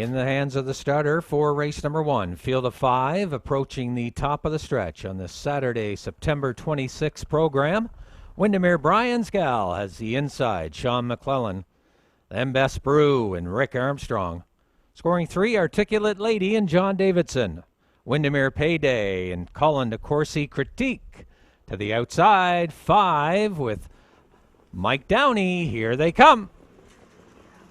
in the hands of the starter for race number 1. Field of 5 approaching the top of the stretch on this Saturday, September 26th program. Windemerebriansgal has the inside, Sean McClellan. Then Best Brew and Rick Armstrong. Scoring 3, Articulate Lady and John Davidson. Windermere Payday and Colin DeCourcy Critique. To the outside, 5 with Mike Downey. Here they come.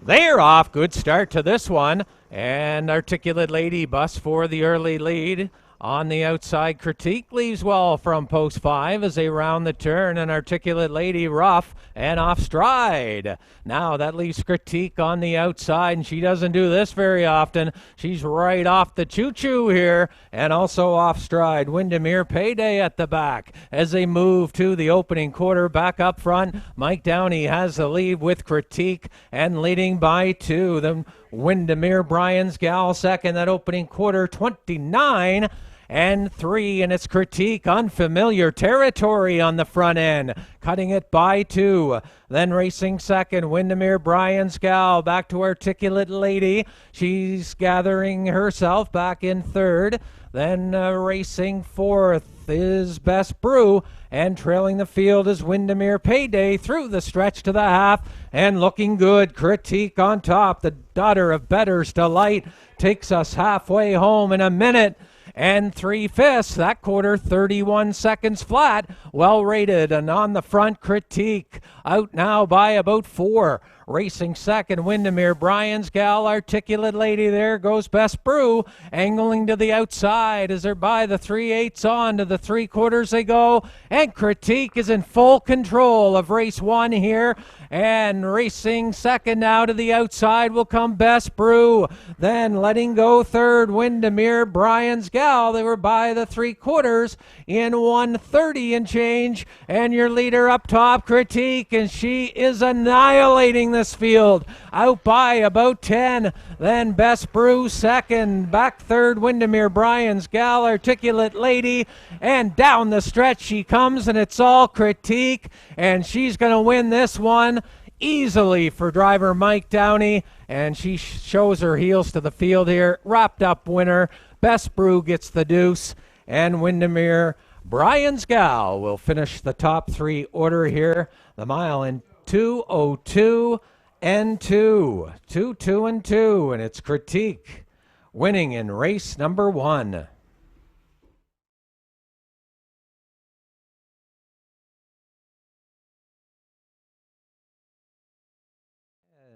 They're off. Good start to this one. And Articulate Lady busts for the early lead. On the outside, Critique leaves well from post 5 as they round the turn, and Articulate Lady rough and off stride. Now that leaves Critique on the outside, and she doesn't do this very often. She's right off the choo-choo here and also off stride. Windermere Payday at the back as they move to the opening quarter. Back up front, Mike Downey has the lead with Critique and leading by 2. Then Windemerebriansgal second, that opening quarter, 29 and 3, and it's Critique, unfamiliar territory on the front end, cutting it by 2. Then racing second, Windemerebriansgal, back to Articulate Lady. She's gathering herself back in third. Then racing fourth is Best Brew, and trailing the field is Windermere Payday through the stretch to the half, and looking good. Critique on top, the daughter of Better's Delight, takes us halfway home in a minute and 3/5. That quarter, 31 seconds flat. Well rated, and on the front, Critique out now by about 4. Racing second, Windemerebriansgal, Articulate Lady. There goes Best Brew, angling to the outside as they're by the 3/8 on to the 3/4 they go. And Critique is in full control of race 1 here. And racing second now to the outside will come Best Brew. Then letting go third, Windemerebriansgal. They were by the 3/4 in 1:30 and change. And your leader up top, Critique, and she is annihilating this field out by about 10. Then Best Brew second, back third, Windemerebriansgal, Articulate Lady, and down the stretch she comes, and it's all Critique, and she's going to win this one easily for driver Mike Downey, and she shows her heels to the field here. Wrapped up winner. Best Brew gets the deuce, and Windemerebriansgal will finish the top 3 order here. The mile in 2:02 and 2. 2 and 2, and it's Critique winning in race number 1.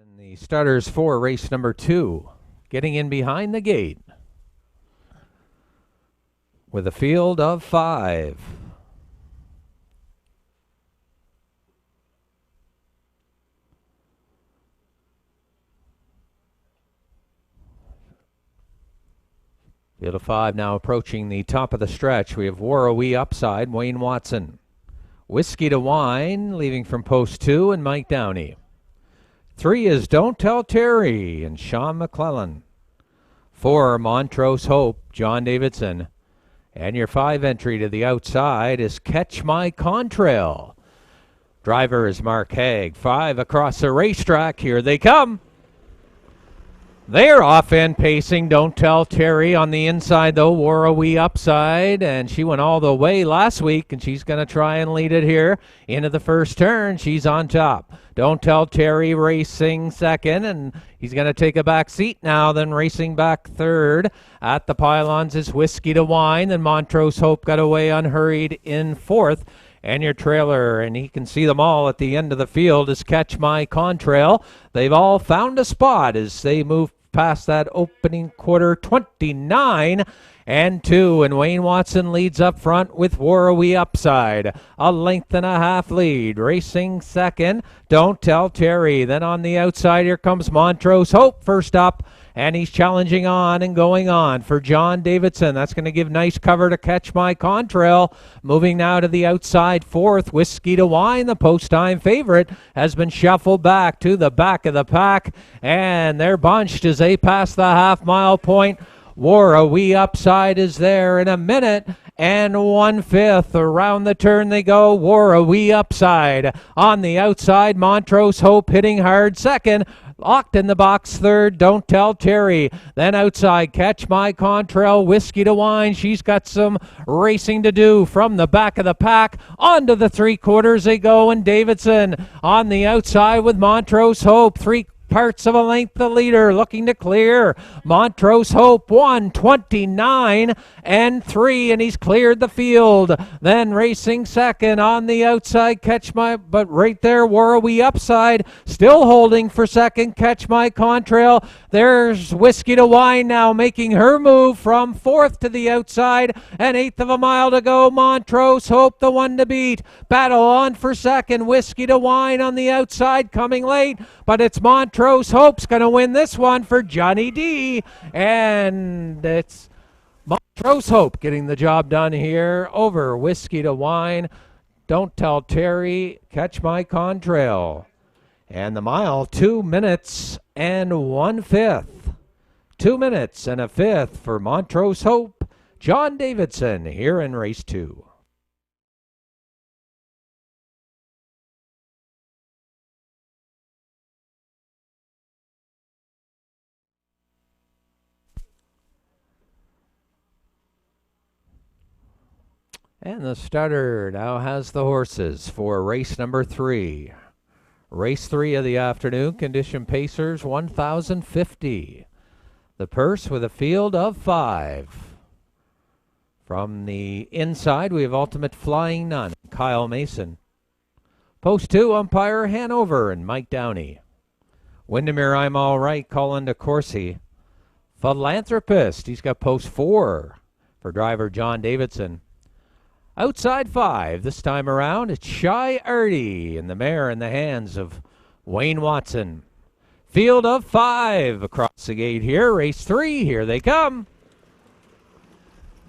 And the starters for race number 2 getting in behind the gate with a field of 5. Field of 5 now approaching the top of the stretch. We have Warrawee upside, Wayne Watson. Whiskey to Wine, leaving from post 2, and Mike Downey. 3 is Don't Tell Terry and Sean McClellan. 4, Montrose Hope, John Davidson. And your 5 entry to the outside is Catch My Contrail. Driver is Mark Haig. 5 across the racetrack. Here they come. They're off and pacing. Don't Tell Terry on the inside, though. Warrawee upside, and she went all the way last week, and she's going to try and lead it here into the first turn. She's on top. Don't Tell Terry racing second, and he's going to take a back seat now, then racing back third. At the pylons is Whiskey to Wine, and Montrose Hope got away unhurried in fourth. And your trailer, and he can see them all at the end of the field, is Catch My Contrail. They've all found a spot as they move past that opening quarter, 29 and 2, and Wayne Watson leads up front with Warrawee upside. A length and a half lead. Racing second, Don't Tell Terry. Then on the outside, here comes Montrose Hope first up, and he's challenging on and going on for John Davidson. That's going to give nice cover to Catch My Contrail. Moving now to the outside fourth, Whiskey to Wine, the post-time favorite, has been shuffled back to the back of the pack, and they're bunched as they pass the half-mile point. Warrawee upside is there in a minute and 1/5. Around the turn they go. Warrawee upside. On the outside, Montrose Hope hitting hard second. Locked in the box third, Don't Tell Terry. Then outside, Catch My Contrail, Whiskey to Wine. She's got some racing to do from the back of the pack. Onto the 3/4 they go, and Davidson on the outside with Montrose Hope. 3/4 of a length the leader, looking to clear. Montrose Hope 1:29 and 3, and he's cleared the field. Then racing second on the outside, but right there, Warrawee upside, still holding for second, Catch My Contrail. There's Whiskey to Wine now making her move from fourth to the outside, and 1/8 of a mile to go. Montrose Hope, the one to beat. Battle on for second, Whiskey to Wine on the outside, coming late, but it's Montrose Hope's going to win this one for Johnny D. And it's Montrose Hope getting the job done here over Whiskey to Wine. Don't Tell Terry, Catch My Contrail. And the mile, 2 minutes and 1/5. 2 minutes and a fifth for Montrose Hope. John Davidson here in race 2. And the starter now has the horses for race number 3. Race 3 of the afternoon, condition pacers 1,050. The purse with a field of 5. From the inside, we have Ultimate Flyingnun, Kyle Mason. Post 2, Umpire Hanover and Mike Downey. Windermere, I'm All Right, Colin DeCourcy. Philanthropist, he's got post 4 for driver John Davidson. Outside 5, this time around, it's Shy Artie, and the mare in the hands of Wayne Watson. Field of 5 across the gate here. Race 3, here they come.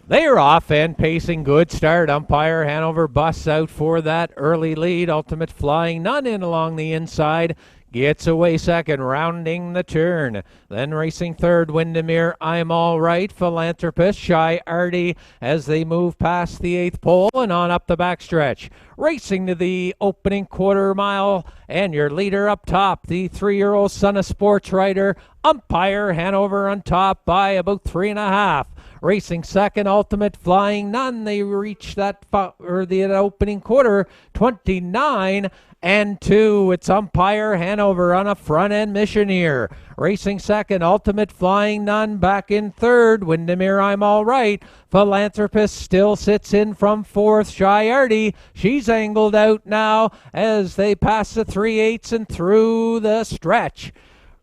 They are off and pacing. Good start. Umpire Hanover busts out for that early lead. Ultimate Flyingnun in along the inside. Gets away second, rounding the turn. Then racing third, Windermere, I'm All Right. Philanthropist, Shy Artie as they move past the 8th pole and on up the backstretch. Racing to the opening 1/4 mile, and your leader up top, the 3-year-old son of sports writer, Umpire Hanover on top by about 3.5. Racing second, Ultimate Flyingnun. They reach the opening 1/4, 29 and 2. It's Umpire Hanover on a front-end mission here. Racing second, Ultimate Flyingnun back in third. Windermere, I'm All Right. Philanthropist still sits in from fourth. Shy Artie, she's angled out now as they pass the 3/8 and through the stretch.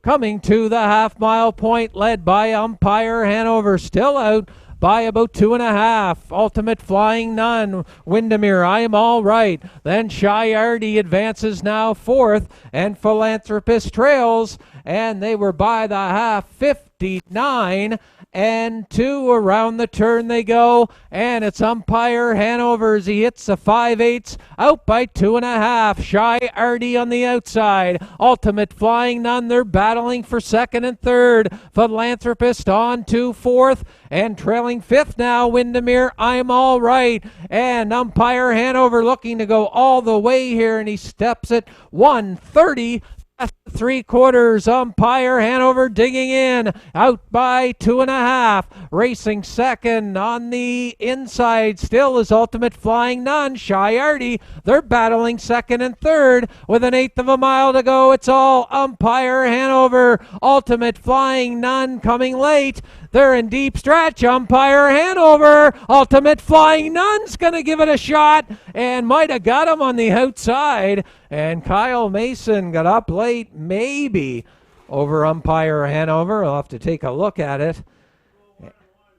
Coming to the half-mile point, led by Umpire Hanover, still out by about 2.5. Ultimate Flyingnun, Windermere, I'm All Right. Then Shy Artie advances now fourth, and Philanthropist trails, and they were by the half, 59 and 2. Around the turn they go, and it's Umpire Hanover as he hits the 5/8 out by 2.5. Shy Artie on the outside. Ultimate Flyingnun, they're battling for second and third. Philanthropist on to fourth, and trailing fifth now, Windermere, I'm All Right. And Umpire Hanover looking to go all the way here, and he steps at 1:30. 3/4, Umpire Hanover digging in, out by 2.5. Racing second on the inside still is Ultimate Flyingnun. Shy Artie, they're battling second and third with an 1/8 of a mile to go. It's all Umpire Hanover. Ultimate Flyingnun coming late. They're in deep stretch. Umpire Hanover. Ultimate Flyingnun's going to give it a shot and might have got him on the outside. And Kyle Mason got up late, maybe, over Umpire Hanover. I'll have to take a look at it.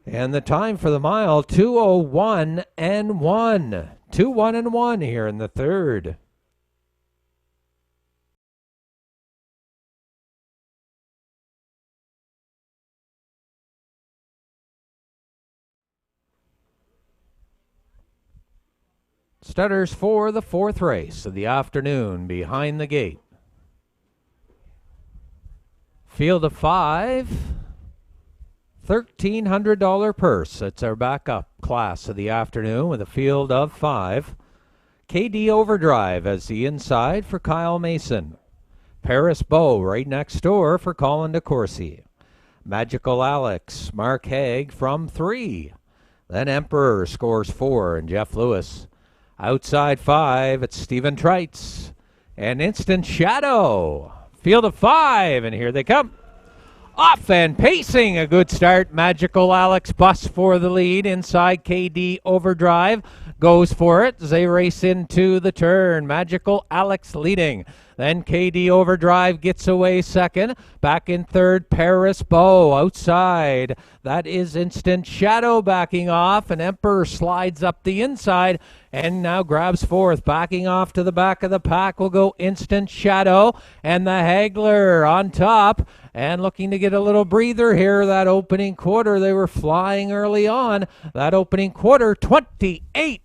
And the time for the mile, 2:01 and 1. 2:1 and 1 here in the third. Starters for the 4th race of the afternoon behind the gate. Field of 5, $1,300 purse. That's our backup class of the afternoon with a field of 5. KD Overdrive as the inside for Kyle Mason. Paris Beau right next door for Colin DeCourcy. Magical Alex, Mark Haig from 3. Then Emperor scores 4 and Jeff Lewis. Outside 5, it's Stephen Trites. And Instant Shadow. Field of 5, and here they come. Off and pacing, a good start. Magical Alex busts for the lead. Inside KD Overdrive goes for it as they race into the turn. Magical Alex leading. Then KD Overdrive gets away second. Back in third, Paris Beau outside. That is Instant Shadow backing off, and Emperor slides up the inside and now grabs fourth. Backing off to the back of the pack will go Instant Shadow, and the Haggler on top and looking to get a little breather here. That opening quarter, they were flying early on. That opening quarter, 28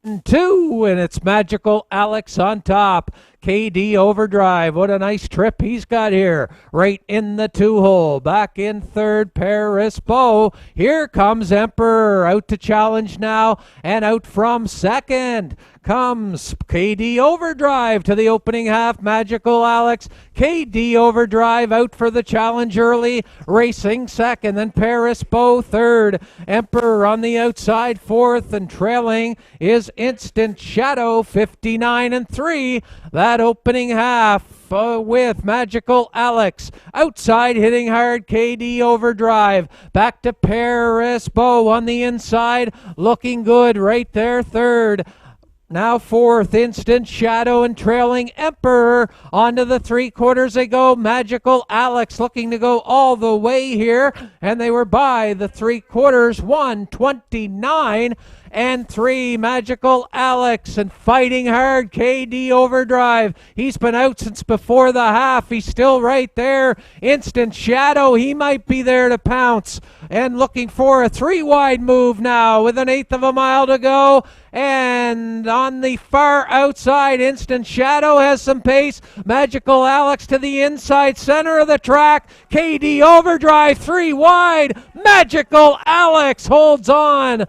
and 2, and it's Magical Alex on top. KD Overdrive, what a nice trip he's got here, right in the 2-hole. Back in third, Paris Beau. Here comes Emperor, out to challenge now, and out from second comes KD Overdrive to the opening half. Magical Alex, KD Overdrive out for the challenge early, racing second, then Paris Beau third. Emperor on the outside fourth, and trailing is Instant Shadow, 59 and 3. That opening half with Magical Alex outside hitting hard. KD Overdrive back to Paris Beau on the inside, looking good right there third. Now fourth, Instant Shadow, and trailing Emperor. Onto the 3/4 they go. Magical Alex looking to go all the way here, and they were by the 3/4, 129 and 3. Magical Alex, and fighting hard, KD Overdrive. He's been out since before the half. He's still right there. Instant Shadow, he might be there to pounce, and looking for a 3-wide move now with an 1/8 of a mile to go. And on the far outside, Instant Shadow has some pace. Magical Alex to the inside center of the track. KD Overdrive 3 wide. Magical Alex holds on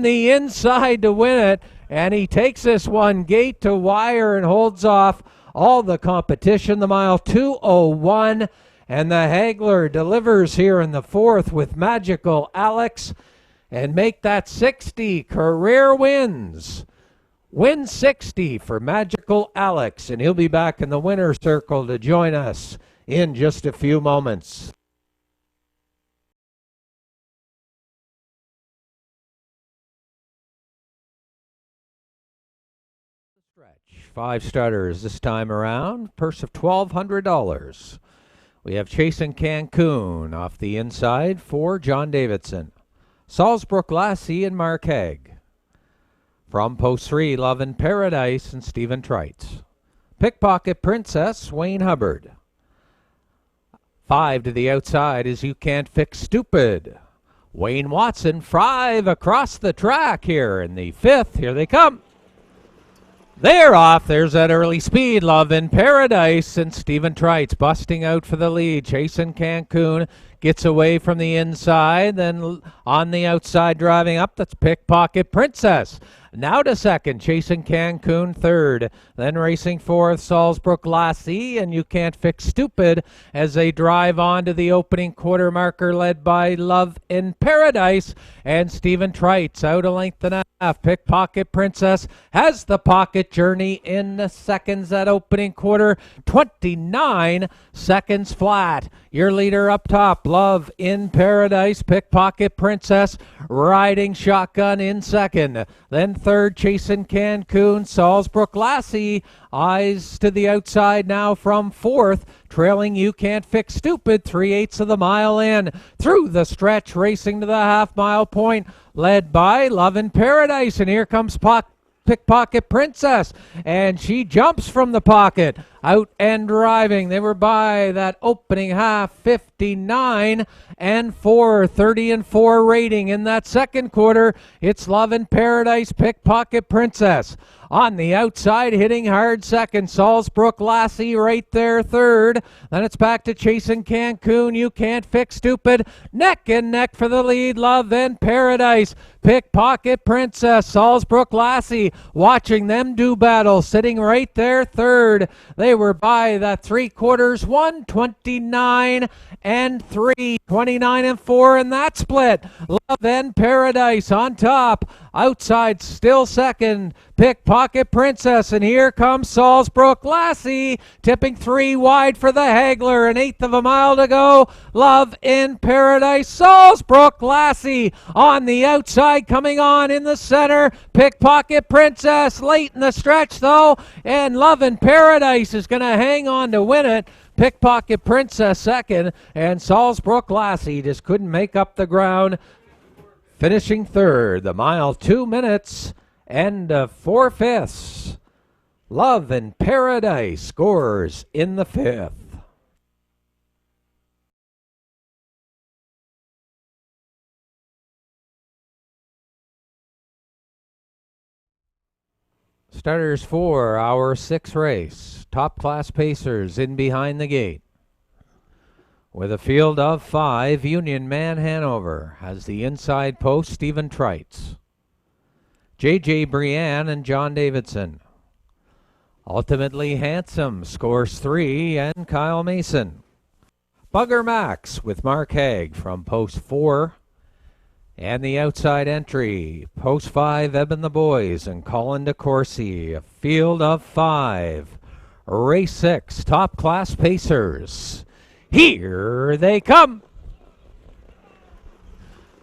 the inside to win it. And he takes this one gate to wire and holds off all the competition. The mile 2:01. And the Haggler delivers here in the fourth with Magical Alex, and make that 60 career wins. Win 60 for Magical Alex, and he'll be back in the winner's circle to join us in just a few moments. Stretch. 5 starters this time around, purse of $1,200. We have Chasing Cancun off the inside for John Davidson. Saulsbrook, Lassie, and Mark Haig. From post 3, Love in Paradise and Stephen Trites. Pickpocket Princess, Wayne Hubbard. 5 to the outside is You Can't Fix Stupid. Wayne Watson, 5 across the track here in the 5th. Here they come. They're off. There's that early speed. Love in Paradise, and Stephen Trites busting out for the lead. Chasing Cancun gets away from the inside, then on the outside driving up, that's Pickpocket Princess. Now to second, Chasing Cancun third. Then racing fourth, Saulsbrook, Lassie, and You Can't Fix Stupid as they drive on to the opening quarter marker led by Love in Paradise. And Stephen Trites out a length and a half. Pickpocket Princess has the pocket journey in the seconds at opening quarter. 29 seconds flat. Your leader up top, Love in Paradise. Pickpocket Princess riding shotgun in second. Then third, Chasing Cancun. Saulsbrook, Lassie eyes to the outside now from fourth. Trailing You Can't Fix Stupid, 3/8 of the mile in. Through the stretch, racing to the half-mile point, led by Love in Paradise. And here comes Pickpocket Princess, and she jumps from the pocket, out and driving. They were by that opening half, 59 and 4, 30 and 4 rating. In that second quarter, it's Love in Paradise, Pickpocket Princess. On the outside, hitting hard second, Saulsbrook, Lassie right there third. Then it's back to Chasing Cancun, You Can't Fix Stupid. Neck and neck for the lead, Love in Paradise. Pickpocket Princess, Saulsbrook, Lassie, watching them do battle, sitting right there third. They They were by the 3/4, 1:29 and 3, 29 and 4 in that split. Love and Paradise on top. Outside, still second, Pickpocket Princess, and here comes Saulsbrook. Lassie tipping 3 wide for the Haggler, an 1/8 of a mile to go. Love in Paradise, Saulsbrook, Lassie on the outside, coming on in the center. Pickpocket Princess late in the stretch though, and Love in Paradise is going to hang on to win it. Pickpocket Princess second, and Saulsbrook Lassie just couldn't make up the ground, finishing third. The mile 2 minutes and 4/5. Love in Paradise scores in the 5th. Starters for our 6th race. Top class pacers in behind the gate. With a field of 5, Union Man Hanover has the inside post, Stephen Trites, J.J. Brienne and John Davidson. Ultimatelyhandsome scores 3 and Kyle Mason. Bugger Max with Mark Haig from post 4. And the outside entry, post 5, Eben the Boys and Colin DeCourcy. A field of 5. Race 6, top class pacers. Here they come.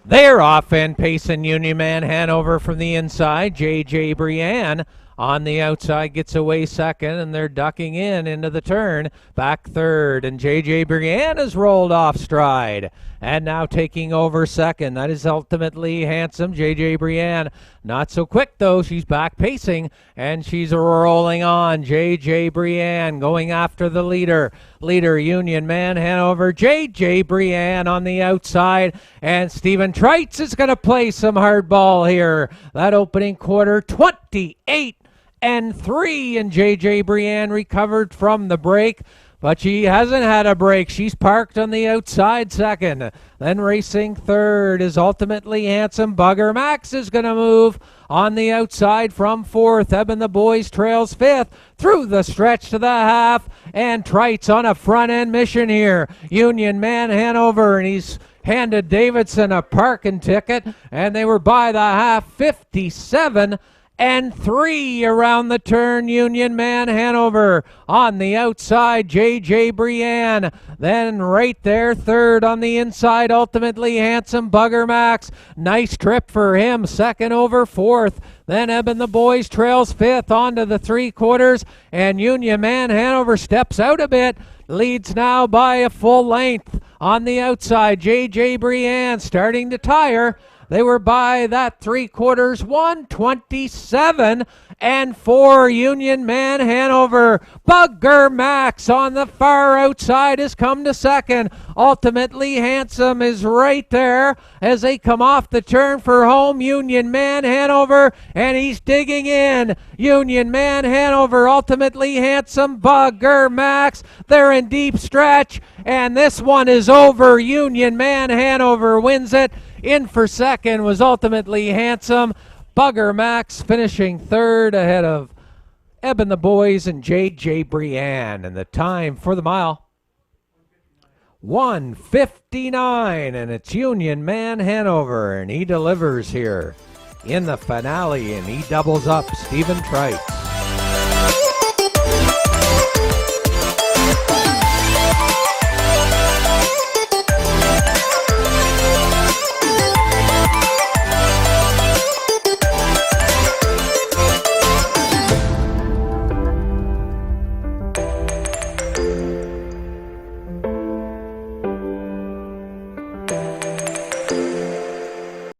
They're off and pacing Union Man Hanover from the inside. J.J. Brienne on the outside gets away second, and they're ducking in into the turn. Back third, and J.J. Brienne has rolled off stride. And now taking over second. That is Ultimatelyhandsome. J.J. Brienne not so quick though. She's back pacing and she's rolling on. J.J. Brienne going after the leader. Leader Union Man Hanover. J.J. Brienne on the outside. And Stephen Trites is going to play some hardball here. That opening quarter, 28 and 3. And J.J. Brienne recovered from the break. But she hasn't had a break. She's parked on the outside second. Then racing third is Ultimatelyhandsome. Bugger Max is going to move on the outside from 4th. Eben the Boys trails 5th through the stretch to the half. And Trites on a front end mission here. Union Man Hanover, and he's handed Davidson a parking ticket. And they were by the half, 57 and 3 around the turn. Union Man Hanover on the outside, J.J. Brienne. Then right there, third on the inside, Ultimatelyhandsome. Bugger Max, nice trip for him, second over 4th. Then Eben the Boys trails 5th onto the 3/4, and Union Man Hanover steps out a bit, leads now by a full length. On the outside, J.J. Brienne starting to tire. They were by that 3/4, 1:27 and 4. Union Man Hanover. Bugger Max on the far outside has come to second. Ultimatelyhandsome is right there as they come off the turn for home. Union Man Hanover, and he's digging in. Union Man Hanover, Ultimatelyhandsome, Bugger Max. They're in deep stretch, and this one is over. Union Man Hanover wins it. In for second was Ultimatelyhandsome. Bugger Max finishing third ahead of Eben the Boys and J.J. Brienne. And the time for the mile, 1:59, and it's Union Man Hanover, and he delivers here in the finale, and he doubles up Stephen Trites.